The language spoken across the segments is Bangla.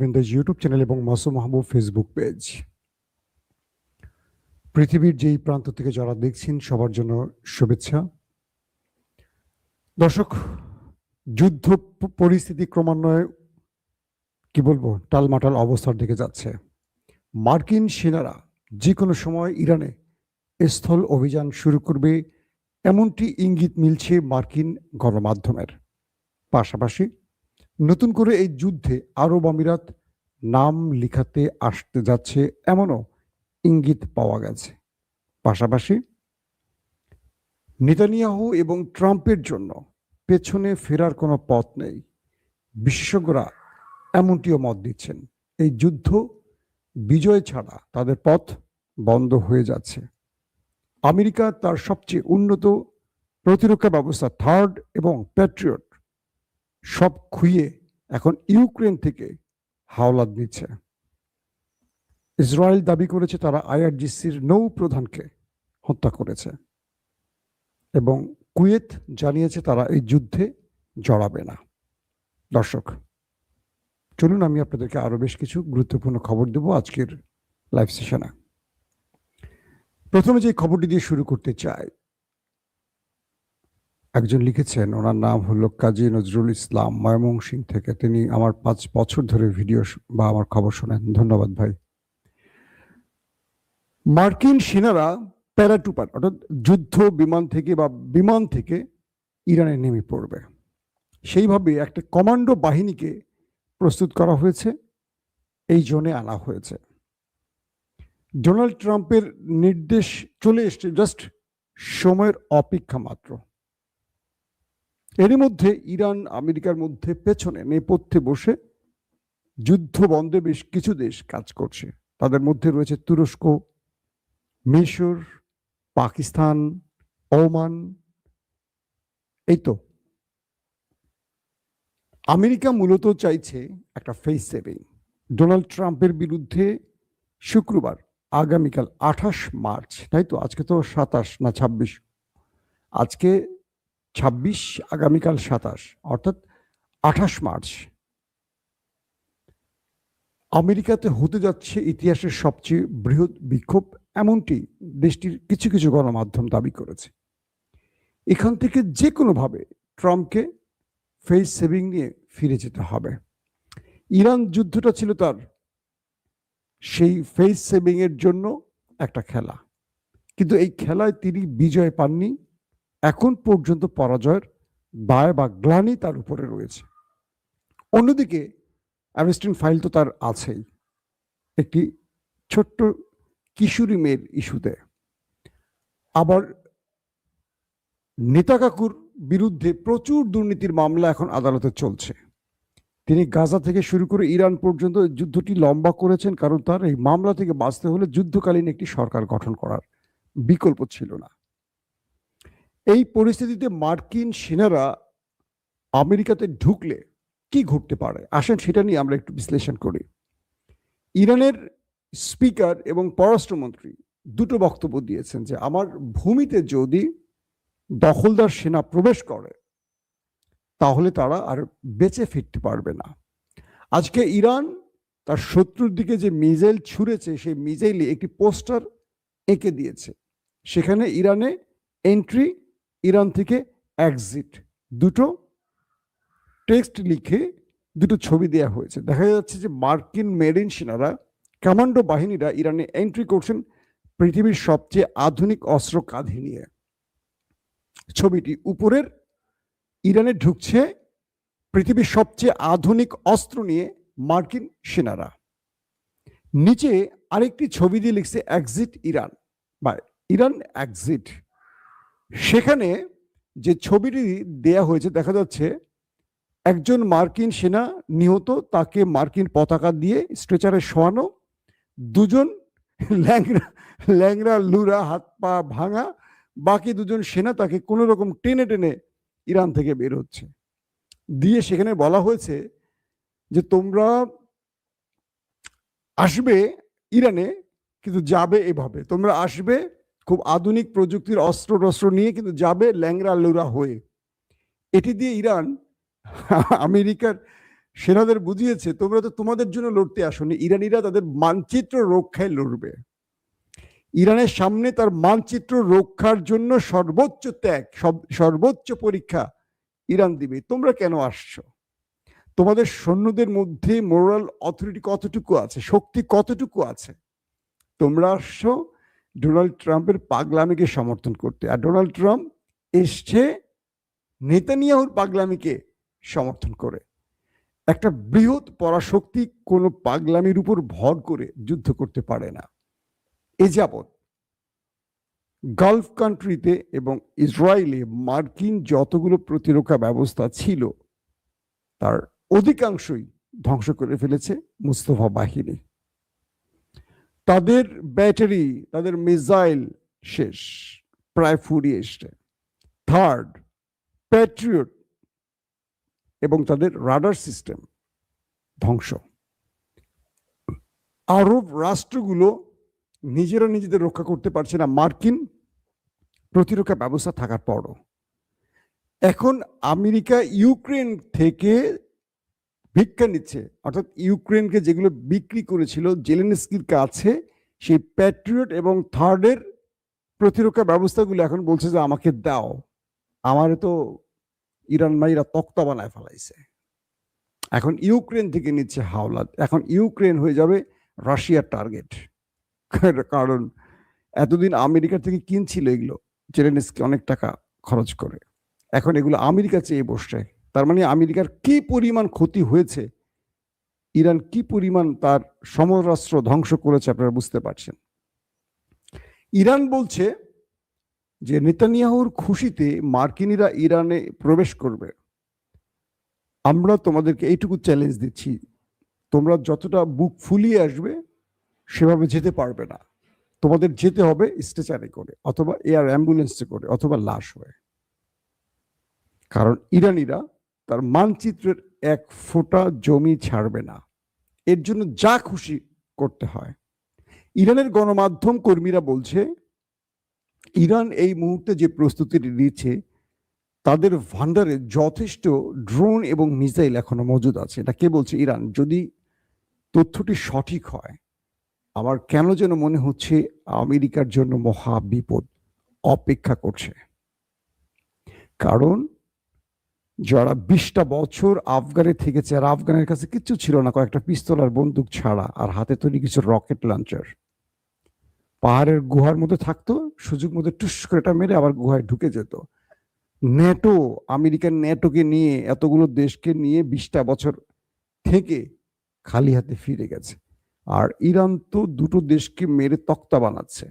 বিন্দেজ ইউটিউব চ্যানেল এবং মাসুম মাহবুব ফেসবুক পেজ। পৃথিবীর যেই প্রান্ত থেকে যারা দেখছেন সবার জন্য শুভেচ্ছা। দর্শক, যুদ্ধ পরিস্থিতি ক্রমান্বয়ে কি বলবো টালমাটাল অবস্থার দিকে যাচ্ছে। মার্কিন সেনারা যে কোনো সময় ইরানে স্থল অভিযান শুরু করবে এমনটি ইঙ্গিত মিলছে মার্কিন গণমাধ্যমের। পাশাপাশি নতুন করে এই যুদ্ধে আরব আমিরাত নাম লিখাতে আসতে যাচ্ছে এমনও ইঙ্গিত পাওয়া গেছে। পাশাপাশি নেতানিয়াহু এবং ট্রাম্পের জন্য পেছনে ফেরার কোনো পথ নেই। বিশেষজ্ঞরা এমনটিও মত দিচ্ছেন, এই যুদ্ধ বিজয় ছাড়া তাদের পথ বন্ধ হয়ে যাচ্ছে। আমেরিকা তার সবচেয়ে উন্নত প্রতিরক্ষা ব্যবস্থা থার্ড এবং প্যাট্রিয়ট সব খুইয়ে এখন ইউক্রেন থেকে হাওলাত দিচ্ছে। ইসরায়েল দাবি করেছে তারা আইআরজিসির নৌ প্রধানকে হত্যা করেছে এবং কুয়েত জানিয়েছে তারা এই যুদ্ধে জড়াবে না। দর্শক, চলুন আমি আপনাদেরকে আরো বেশ কিছু গুরুত্বপূর্ণ খবর দেব আজকের লাইভ সেশনে। প্রথমে যে খবরটি দিয়ে শুরু করতে চাই, একজন লিখেছেন, ওনার নাম হলো কাজী নজরুল ইসলাম, ময়মনসিংহ থেকে। তিনি আমার 5 বছর ধরে ভিডিও বা আমার খবর শোনেন, ধন্যবাদ ভাই। মার্কিন সেনারা প্যারাটুপার অর্থাৎ যুদ্ধ বিমান থেকে বা বিমান থেকে ইরানে নেমে পড়বে, সেইভাবে একটা কমান্ডো বাহিনীকে প্রস্তুত করা হয়েছে, এই জোনে আনা হয়েছে। ডোনাল্ড ট্রাম্পের নির্দেশ চলে এসছে, জাস্ট সময়ের অপেক্ষা মাত্র। এরই মধ্যে ইরান আমেরিকার মধ্যে পেছনে নেপথ্যে বসে যুদ্ধ বন্ধে বেশ কিছু দেশ কাজ করছে। তাদের মধ্যে রয়েছে তুরস্ক, মিশর, পাকিস্তান, ওমান। এই তো আমেরিকা মূলত চাইছে একটা ফেস সেভিং। ডোনাল্ড ট্রাম্পের বিরুদ্ধে শুক্রবার আগামীকাল 28 মার্চ, তাই তো আজকে তো 27 না 26, আজকে 26, আগামীকাল 27, অর্থাৎ 28 মার্চ আমেরিকাতে হতে যাচ্ছে ইতিহাসের সবচেয়ে বৃহৎ বিক্ষোভ, এমনটি দেশটির কিছু কিছু গণমাধ্যম দাবি করেছে। এখান থেকে যে কোনোভাবে ট্রাম্পকে ফেস সেভিং নিয়ে ফিরে যেতে হবে। ইরান যুদ্ধটা ছিল তার সেই ফেস সেভিং এর জন্য একটা খেলা, কিন্তু এই খেলায় তিনি বিজয় পাননি। এখন পর্যন্ত পরাজয়ের দায় বা গ্লানি তার উপরে রয়েছে। অন্যদিকে অ্যাবস্টিন ফাইল তো তার আছেই, একটি ছোট্ট কিশোরী মেয়ের ইস্যুতে। আবার নেতা কাকুর বিরুদ্ধে প্রচুর দুর্নীতির মামলা এখন আদালতে চলছে। তিনি গাজা থেকে শুরু করে ইরান পর্যন্ত যুদ্ধটি লম্বা করেছেন, কারণ তার এই মামলা থেকে বাঁচতে হলে যুদ্ধকালীন একটি সরকার গঠন করার বিকল্প ছিল না। এই পরিস্থিতিতে মার্কিন সেনারা আমেরিকাতে ঢুকলে কি ঘটতে পারে, আসেন সেটা নিয়ে আমরা একটু বিশ্লেষণ করি। ইরানের স্পিকার এবং পররাষ্ট্রমন্ত্রী দুটো বক্তব্য দিয়েছেন যে আমার ভূমিতে যদি দখলদার সেনা প্রবেশ করে তাহলে তারা আর বেঁচে ফিরতে পারবে না। আজকে ইরান তার শত্রুর দিকে যে মিসাইল ছুঁড়েছে, সেই মিসাইলে একটি পোস্টার এঁকে দিয়েছে, সেখানে ইরানে এন্ট্রি, ইরান থেকে এক্সিট, দুটো টেক্সট লিখে দুটো ছবি দেওয়া হয়েছে। দেখা যাচ্ছে যে মার্কিন মেরিন সেনারা, কমান্ডো বাহিনীরা ইরানে এন্ট্রি করছেন পৃথিবীর সবচেয়ে আধুনিক অস্ত্র কাঁধে নিয়ে। ছবিটি উপরের, ইরানে ঢুকছে পৃথিবীর সবচেয়ে আধুনিক অস্ত্র নিয়ে মার্কিন সেনারা। নিচে আরেকটি ছবি দিয়ে লিখছে এক্সিট ইরান বা ইরান এক্সিট। সেখানে যে ছবিটি দেয়া হয়েছে দেখা যাচ্ছে একজন মার্কিন সেনা নিহত, তাকে মার্কিন পতাকা দিয়ে স্ট্রেচারে শোয়ানো, দুজন ল্যাংরা লুরা, হাত পা ভাঙা, বাকি দুজন সেনা তাকে কোনো রকম টেনে টেনে ইরান থেকে বের হচ্ছে দিয়ে সেখানে বলা হয়েছে যে তোমরা আসবে ইরানে, কিন্তু যাবে এভাবে, তোমরা আসবে খুব আধুনিক প্রযুক্তির অস্ত্র টস্ত্র নিয়ে, কিন্তু যাবে ল্যাংরা লুরা হয়ে। এটি দিয়ে ইরান আমেরিকার সেনাদের বুঝিয়েছে তোমরা তো তোমাদের জন্য লড়তে আসোনি, ইরানিরা তাদের মানচিত্র রক্ষায় লড়বে। ইরানের সামনে তার মানচিত্র রক্ষার জন্য সর্বোচ্চ ত্যাগ, সর্বোচ্চ পরীক্ষা ইরান দিবে। তোমরা কেন আসছো? তোমাদের সৈন্যদের মধ্যে মোরাল অথরিটি কতটুকু আছে, শক্তি কতটুকু আছে? তোমরা আসছো ডোনাল্ড ট্রাম্পের পাগলামিকে সমর্থন করতে, আর ডোনাল্ড ট্রাম্প এসছে নেতানিয়াহুর পাগলামিকে সমর্থন করে। একটা বৃহৎ পরাশক্তি কোনো পাগলামির উপর ভর করে যুদ্ধ করতে পারে না। এ যাবৎ গালফ কান্ট্রিতে এবং ইসরায়েলে মার্কিন যতগুলো প্রতিরক্ষা ব্যবস্থা ছিল তার অধিকাংশই ধ্বংস করে ফেলেছে মুস্তফা বাহিনী। তাদের ব্যাটারি, তাদের মিসাইল শেষ, প্রায় ফুরিয়ে এসছে। থার্ড, প্যাট্রিয়ট এবং তাদের রাডার সিস্টেম ধ্বংস। আরব রাষ্ট্রগুলো নিজেরা নিজেদের রক্ষা করতে পারছে না মার্কিন প্রতিরক্ষা ব্যবস্থা থাকার পরও। এখন আমেরিকা ইউক্রেন থেকে ভিক্ষা নিচ্ছে, অর্থাৎ ইউক্রেনকে যেগুলো বিক্রি করেছিল জেলেনস্কির কাছে, সেই প্যাট্রিয়ট এবং থার্ডের প্রতিরক্ষা ব্যবস্থাগুলো এখন বলছে যে আমাকে দাও, আমার তো ইরান মাইরা তক্তা বানায় ফেলাইছে। এখন ইউক্রেন থেকে নিচ্ছে হাওলাত, এখন ইউক্রেন হয়ে যাবে রাশিয়ার টার্গেট। কারণ এতদিন আমেরিকা থেকে কিনছিল এগুলো জেলেনস্কি অনেক টাকা খরচ করে, এখন এগুলো আমেরিকা চেয়ে বসছে। তার মানে আমেরিকার কি পরিমাণ ক্ষতি হয়েছে, ইরান কি পরিমাণ তার সমরাস্ত্র ধ্বংস করেছে আপনারা বুঝতে পারছেন। ইরান বলছে যে নেতানিয়াহুর খুশিতে মার্কিনীরা ইরানে প্রবেশ করবে। আমরা তোমাদেরকে এইটুকু চ্যালেঞ্জ দিচ্ছি, তোমরা যতটা বুক ফুলিয়ে আসবে সেভাবে যেতে পারবে না, তোমাদের যেতে হবে স্ট্রেচারে করে অথবা এয়ার অ্যাম্বুলেন্সে করে অথবা লাশ হয়ে। কারণ ইরানিরা তার মানচিত্রের এক ফোঁটা জমি ছাড়বে না, এর জন্য যা খুশি করতে হয়। ইরানের গণমাধ্যম কর্মীরা বলছে ইরান এই মুহূর্তে যে প্রস্তুতি নিচ্ছে তাদের ভান্ডারে যথেষ্ট ড্রোন এবং মিসাইল এখনো মজুদ আছে। এটা কে বলছে? ইরান। যদি তথ্যটি সঠিক হয়, আমার কেন যেন মনে হচ্ছে আমেরিকার জন্য মহা বিপদ অপেক্ষা করছে। কারণ যারা 20টা বছর আফগানে থেকেছে, আর আফগানের কাছে কিচ্ছু ছিল না, কয়েকটা পিস্তল আর বন্দুক ছাড়া, আর হাতে তৈরি কিছু রকেট লঞ্চার, পাহাড়ের গুহার মধ্যে থাকতো, সুযোগ মতো টুস করে এটা মেরে আবার গুহায় ঢুকে যেত। ন্যাটো, আমেরিকান ন্যাটোকে নিয়ে, এতগুলো দেশকে নিয়ে 20টা বছর থেকে খালি হাতে ফিরে গেছে। আর ইরান তো দুটো দেশকে মেরে তক্তা বানাচ্ছে।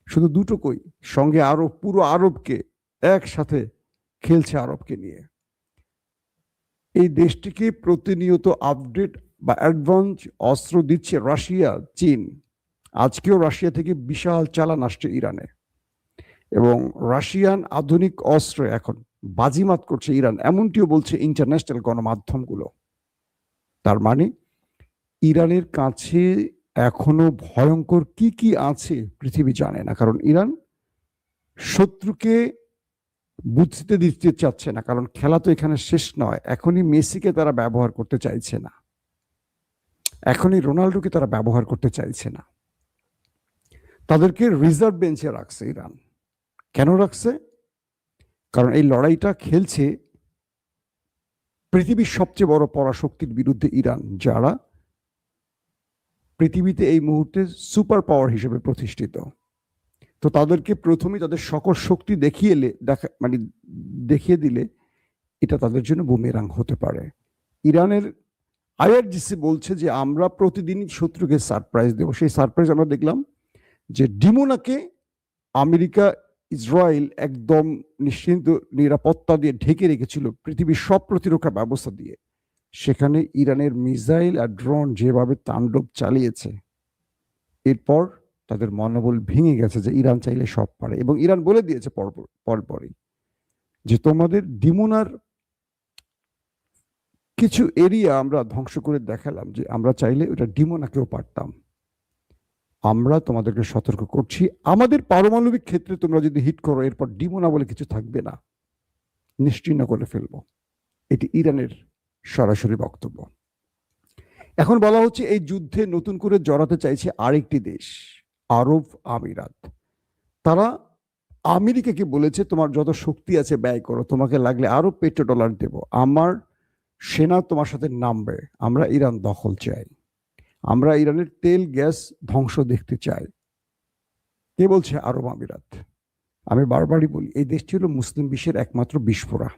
শুধু দুটো কই, সঙ্গে আরো পুরো আরবকে একসাথে খেলছে আরবকে নিয়ে। এই দেশটিকে প্রতিনিয়ত আপডেট বা অ্যাডভান্স অস্ত্র দিচ্ছে রাশিয়া, চীন। আজকেও রাশিয়া থেকে বিশাল চালান আসছে ইরানে, এবং রাশিয়ান আধুনিক অস্ত্র এখন বাজিমাত করছে ইরান, এমনটিও বলছে ইন্টারন্যাশনাল গণমাধ্যমগুলো। তার মানে ইরানের কাছে এখনো ভয়ঙ্কর কি কি আছে পৃথিবী জানে না, কারণ ইরান শত্রুকে বুঝতে দিতে চাচ্ছে না, কারণ খেলা তো এখানে শেষ নয়। এখনই মেসিকে তারা ব্যবহার করতে চাইছে না, এখনই রোনাল্ডোকে তারা ব্যবহার করতে চাইছে না। তাদেরকে রিজার্ভ বেঞ্চে রাখছে ইরান। কেন রাখছে? কারণ এই লড়াইটা খেলছে পৃথিবীর সবচেয়ে বড় পরাশক্তির বিরুদ্ধে ইরান, যারা পৃথিবীতে এই মুহূর্তে সুপার পাওয়ার হিসেবে প্রতিষ্ঠিত। তো তাদেরকে প্রথমেই তাদের সকল শক্তি দেখিয়ে দিলে এটা তাদের জন্য বুমেরাং হতে পারে। ইরানের আইআরজিসি বলছে যে আমরা প্রতিদিনই শত্রুকে সারপ্রাইজ দেব। সেই সারপ্রাইজ আমরা দেখলাম যে ডিমোনাকে আমেরিকা, ইসরায়েল একদম নিশ্চিন্ত নিরাপত্তা দিয়ে ঢেকে রেখেছিল পৃথিবীর সব প্রতিরক্ষা ব্যবস্থা দিয়ে। সেখানে ইরানের মিসাইল আর ড্রোন যেভাবে তাণ্ডব চালিয়েছে, এরপর তাদের মনোবল ভেঙে গেছে যে ইরান চাইলে সব পারে। এবং ইরান বলে দিয়েছে পরপরই যে তোমাদের ডিমোনার কিছু এরিয়া আমরা ধ্বংস করে দেখালাম যে আমরা চাইলে ওটা ডিমোনাকেও পারতাম। আমরা তোমাদেরকে সতর্ক করছি, আমাদের পারমাণবিক ক্ষেত্রে তোমরা যদি হিট করো, এরপর ডিমোনা বলে কিছু থাকবে না, নিশ্চিহ্ন করে ফেলবো। এটি ইরানের সরাসরি বক্তব্য। এখন বলা হচ্ছে এই যুদ্ধে নতুন করে জড়াতে চাইছে আরেকটি দেশ, আরব আমিরাত। তারা আমেরিকাকে বলেছে তোমার যত শক্তি আছে ব্যয় করো, তোমাকে লাগলে আরো পেট্রোডলার দেব, আমার সেনা তোমার সাথে নামবে, আমরা ইরান দখল চাই, আমরা ইরানের তেল গ্যাস ধ্বংস দেখতে চাই। কে বলছে? আরব আমিরাত। আমি বারবারই বলি এই দেশটি হলো মুসলিম বিশ্বের একমাত্র বিস্ফোরা,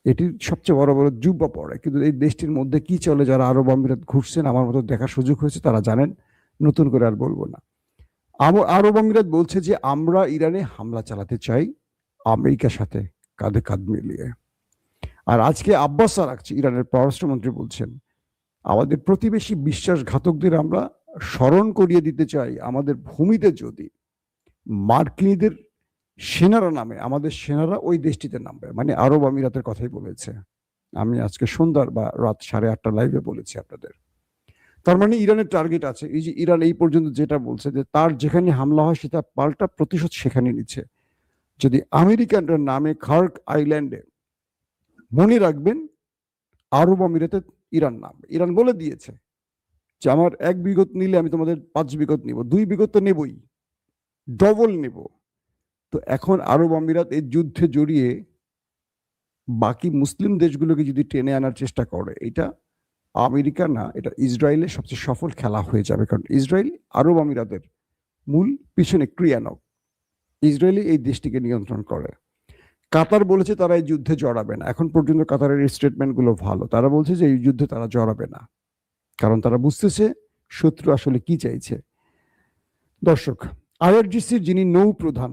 এটি সবচেয়ে বড় বড় যুব্বা পড়ে, কিন্তু এই দেশটির মধ্যে কি চলে যারা আরব আমিরাত ঘুরছেন আমার মতো দেখার সুযোগ হয়েছে তারা জানেন, নতুন করে আর বলবো না। আরব আমিরাত বলছে যে আমরা ইরানে হামলা চালাতে চাই আমেরিকার সাথে কাঁধে কাঁধ মিলিয়ে। আর আজকে আব্বাস আরাকচি ইরানের পররাষ্ট্রমন্ত্রী বলছেন আমাদের প্রতিবেশী বিশ্বাসঘাতকদের আমরা স্মরণ করিয়ে দিতে চাই আমাদের ভূমিতে যদি মার্কিনীদের সেনারা নামে আমাদের সেনারা ওই দেশটিতে নামবে, মানে আরব আমিরাতের কথাই বলেছে। আমি আজকে সন্ধ্যার বা রাত 8:30 লাইভে বলেছি আপনাদের। তার মানে ইরানের টার্গেট আছে, এই যে ইরান এই পর্যন্ত যেটা বলছে যে তার যেখানে হামলা হয় সেটা পাল্টা প্রতিশোধ সেখানে নিচ্ছে। যদি আমেরিকানরা নামে খার্ক আইল্যান্ডে, মনে রাখবেন আরব আমিরাতে ইরান নামবে। ইরান বলে দিয়েছে যে আমার 1 বিঘত নিলে আমি তোমাদের 5 বিঘত নিব, 2 বিঘত তো নেবই, ডবল নেব। তো এখন আরব আমিরাত এই যুদ্ধে জড়িয়ে বাকি মুসলিম দেশগুলোকে যদি টেনে আনার চেষ্টা করে, এটা আমেরিকা না, এটা ইসরায়েলের সবচেয়ে সফল খেলা হয়ে যাবে। কারণ ইসরায়েল আরব আমিরাতের মূল পিছনে ক্রিয়ানক, ইসরায়েলই এই দেশটিকে নিয়ন্ত্রণ করে। কাতার বলেছে তারা এই যুদ্ধে জড়াবে না। এখন পর্যন্ত কাতারের স্টেটমেন্টগুলো ভালো, তারা বলছে যে এই যুদ্ধে তারা জড়াবে না, কারণ তারা বুঝতেছে শত্রু আসলে কি চাইছে। দর্শক, আইআরজিসির যিনি নৌ প্রধান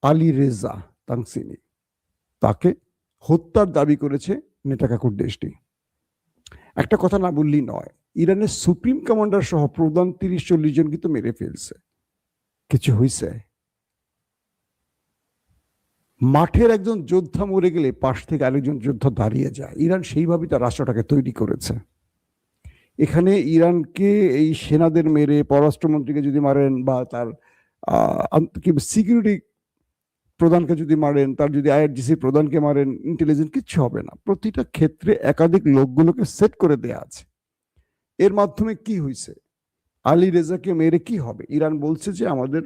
আলী রেজা তানসিনি, তাকে হত্যার দাবি করেছে নেতাকাকুর দেশটি। একটা কথা না বললেই নয়, ইরানের সুপ্রিম কমান্ডার সহ প্রধান 30-40 জন কিন্তু মেরে ফেলছে। কিছু হয়েছে? মাঠের একজন যোদ্ধা মরে গেলে পাশ থেকে আরেকজন যোদ্ধা দাঁড়িয়ে যায়। ইরান সেইভাবেই তার রাষ্ট্রটাকে তৈরি করেছে। এখানে ইরানকে এই সেনাদের মেরে পররাষ্ট্রমন্ত্রীকে যদি মারেন বা তার সিকিউরিটি প্রধানকে যদি মারেন, তার যদি আইআরজিসি প্রধানকে মারেন, ইন্টেলিজেন্স কিচ্ছু হবে না। প্রতিটা ক্ষেত্রে একাধিক লোকগুলোকে সেট করে দেয়া আছে। এর মাধ্যমে কি হয়েছে? আলী রেজাকে মেরে কি হবে? ইরান বলছে যে আমাদের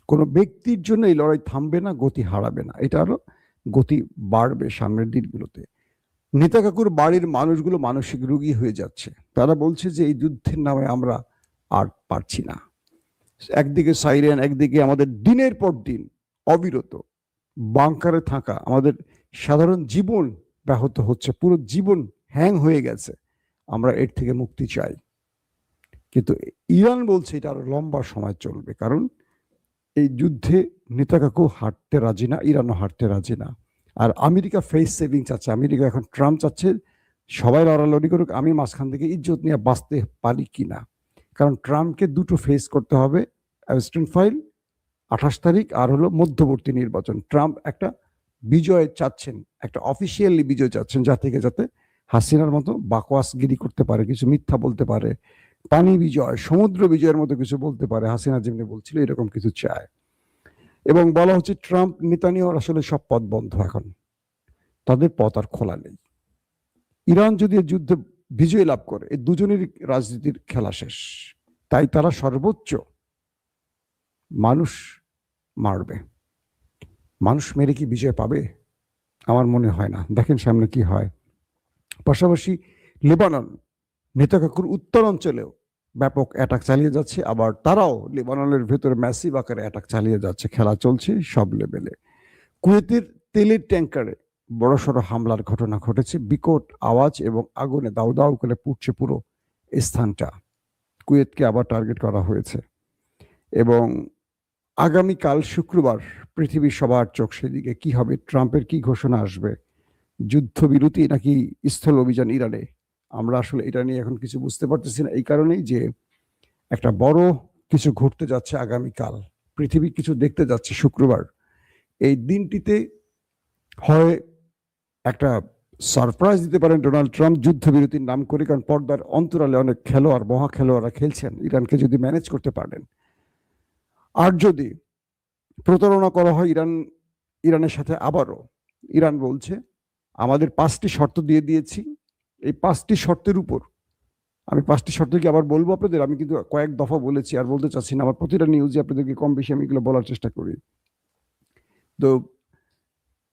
কোনো ব্যক্তির জন্য এই লড়াই থামবে না, গতি হারাবে না, এটা আরো গতি বাড়বে সামনের দিনগুলোতে। নেতা কাকুর বাড়ির মানুষগুলো মানসিক রোগী হয়ে যাচ্ছে। তারা বলছে যে এই যুদ্ধের নামে আমরা আর পারছি না। একদিকে সাইরেন, একদিকে আমাদের দিনের পর দিন অবিরত বাংকারে থাকা, আমাদের সাধারণ জীবন ব্যাহত হচ্ছে, পুরো জীবন হ্যাং হয়ে গেছে, আমরা এর থেকে মুক্তি চাই। কিন্তু ইরান বলছে এটা আরো লম্বা সময় চলবে, কারণ এই যুদ্ধে নেতাকাকু হারতে রাজি না, ইরানও হারতে রাজি না। আর আমেরিকা ফেস সেভিং চাচ্ছে। আমেরিকা এখন ট্রাম্প চাচ্ছে সবাই লড়ালড়ি করুক, আমি মাঝখান থেকে ইজ্জত নিয়ে বাঁচতে পারি কিনা। কারণ ট্রাম্পকে দুটো ফেস করতে হবে, অ্যাবস্টেন ফাইল 28 তারিখ আর হলো মধ্যবর্তী নির্বাচন। ট্রাম্প একটা বিজয় চাচ্ছেন, একটা অফিসিয়ালি বিজয় চাচ্ছেন, যাতে হাসিনার মতো বাকওয়াসগিরি করতে পারে, কিছু মিথ্যা বলতে পারে, পানি বিজয়, সমুদ্র বিজয়ের মতো কিছু বলতে পারে, হাসিনা যেমনি বলছিল এরকম কিছু চায়। এবং বলা হচ্ছে ট্রাম্প নেতানিয়াহুর আসলে সব পথ বন্ধ, এখন তাদের পথ আর খোলা নেই। ইরান যদি যুদ্ধে বিজয় লাভ করে, এই দুজনেরই রাজনীতির খেলা শেষ। তাই তারা সর্বোচ্চ মানুষ মারবে। মানুষ মেরে কি বিজয় পাবে? আমার মনে হয় না। দেখেন সামনে কি হয়। পাশাপাশি লেবানন, নেতাকাকুর উত্তর অঞ্চলেও ব্যাপক অ্যাটাক চালিয়ে যাচ্ছে, আবার তারাও লেবাননের ভেতরে ম্যাসিভ আকারে অ্যাটাক চালিয়ে যাচ্ছে। খেলা চলছে সব লেভেলে। কুয়েতের তেলের ট্যাঙ্কারে বড়সড় হামলার ঘটনা ঘটেছে, বিকট আওয়াজ এবং আগুনে দাউ দাউ করে পুড়ছে পুরো স্থানটা। কুয়েতকে আবার টার্গেট করা হয়েছে। এবং আগামীকাল শুক্রবার পৃথিবীর সবার চোখ সেদিকে। কি হবে? ট্রাম্পের কি ঘোষণা আসবে? যুদ্ধবিরতি নাকি স্থল অভিযান ইরানে? আমরা আসলে এটা নিয়ে এখন কিছু বুঝতে পারতেছি না, এই কারণেই যে একটা বড় কিছু ঘটতে যাচ্ছে আগামীকাল। পৃথিবী কিছু দেখতে যাচ্ছে শুক্রবার। এই দিনটিতে হয় একটা সারপ্রাইজ দিতে পারেন ডোনাল্ড ট্রাম্প যুদ্ধবিরতির নাম করে, কারণ পর্দার অন্তরালে অনেক খেলোয়াড়, মহা খেলোয়াড়রা খেলছেন, ইরানকে যদি ম্যানেজ করতে পারেন। আর যদি প্রতারণা করা হয় ইরানের সাথে আবারও, ইরান বলছে আমাদের 5টি শর্ত দিয়ে দিয়েছি। এই 5টি শর্তের উপর আমি 5টি শর্ত কি আবার বলবো আপনাদের? আমি কিন্তু কয়েক দফা বলেছি, আর বলতে চাচ্ছি না। আমার প্রতিটা নিউজে আপনাদেরকে কম বেশি আমি এগুলো বলার চেষ্টা করি। তো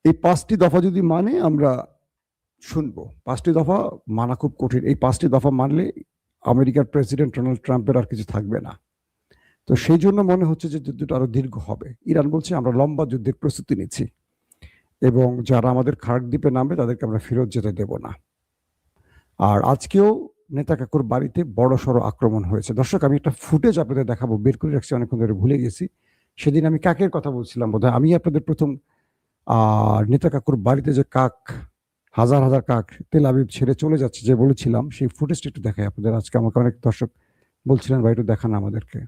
এই 5টি দফা যদি মানে আমরা শুনবো। 5টি দফা মানা খুব কঠিন। এই 5টি দফা মানলে আমেরিকার প্রেসিডেন্ট ডোনাল্ড ট্রাম্পের আর কিছু থাকবে না। তো সেই জন্য মনে হচ্ছে যে যুদ্ধটা আরো দীর্ঘ হবে। ইরান বলছে আমরা লম্বা যুদ্ধের প্রস্তুতি নিচ্ছি এবং যারা আমাদের খার্ক দ্বীপে নামবে তাদেরকে আমরা ফেরত যেতে দেব না। আর আজকেও নেতা কাকুর বাড়িতে বড় সড়ো আক্রমণ হয়েছে। দর্শক, আমি একটা ফুটেজ আপনাদের দেখাবো, বের করে রাখছি, অনেকক্ষণ ধরে ভুলে গেছি। সেদিন আমি কাকের কথা বলছিলাম বোধহয়। আমি আপনাদের প্রথম নেতা কাকুর বাড়িতে যে কাক, হাজার হাজার কাক তেল আবিব ছেড়ে চলে যাচ্ছে যে বলেছিলাম, সেই ফুটেজটা একটু দেখাই আপনাদের। আজকে আমাকে অনেক দর্শক বলছিলেন ভাই একটু দেখান আমাদেরকে।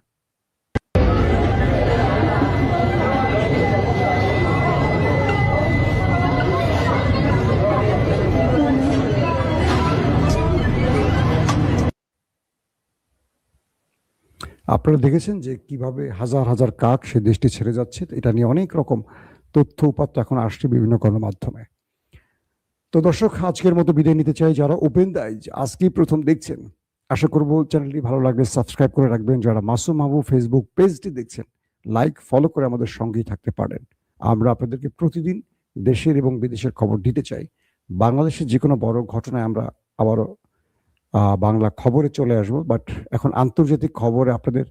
আপনারা দেখেছেন যে কিভাবে হাজার হাজার কাক সে দেশটি ছেড়ে যাচ্ছে। এটা নিয়ে অনেক রকম তথ্য উপাত্ত এখন আসছে বিভিন্ন গণমাধ্যমে। তো দর্শক, আজকের মতো বিদায় নিতে চাই। যারা ওপেন দ্য আইজ আজকেই প্রথম দেখছেন, আশা করবো চ্যানেলটি ভালো লাগলে সাবস্ক্রাইব করে রাখবেন। যারা মাসুম মাহবুব ফেসবুক পেজটি দেখছেন, লাইক ফলো করে আমাদের সঙ্গেই থাকতে পারেন। আমরা আপনাদেরকে প্রতিদিন দেশের এবং বিদেশের খবর দিতে চাই। বাংলাদেশের যে কোনো বড় ঘটনায় আমরা আবারও বাংলা খবরে চলে আসবো। বাট এখন আন্তর্জাতিক খবরে আপনাদের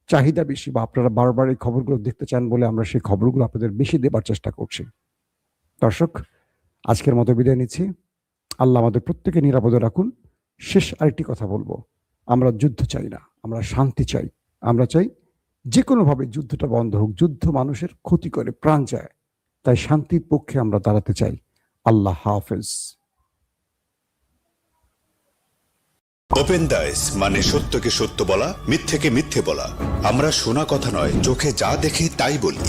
চাহিদা বেশি, বা আপনারা বারবার এই খবরগুলো দেখতে চান বলে আমরা সেই খবরগুলো আপনাদের বেশি দেবার চেষ্টা করছি। দর্শক, আজকের মতো বিদায় নিচ্ছি। আল্লাহ আমাদের প্রত্যেকে নিরাপদে রাখুন। শেষ আরেকটি কথা বলবো, আমরা যুদ্ধ চাই না, আমরা শান্তি চাই। আমরা চাই যে কোনোভাবে যুদ্ধটা বন্ধ হোক। যুদ্ধ মানুষের ক্ষতি করে, প্রাণ যায়। তাই শান্তির পক্ষে আমরা দাঁড়াতে চাই। আল্লাহ হাফেজ। ওপেন দাইস মানে সত্যকে সত্য বলা, মিথ্যেকে মিথ্যে বলা। আমরা শোনা কথা নয়, চোখে যা দেখি তাই বলি।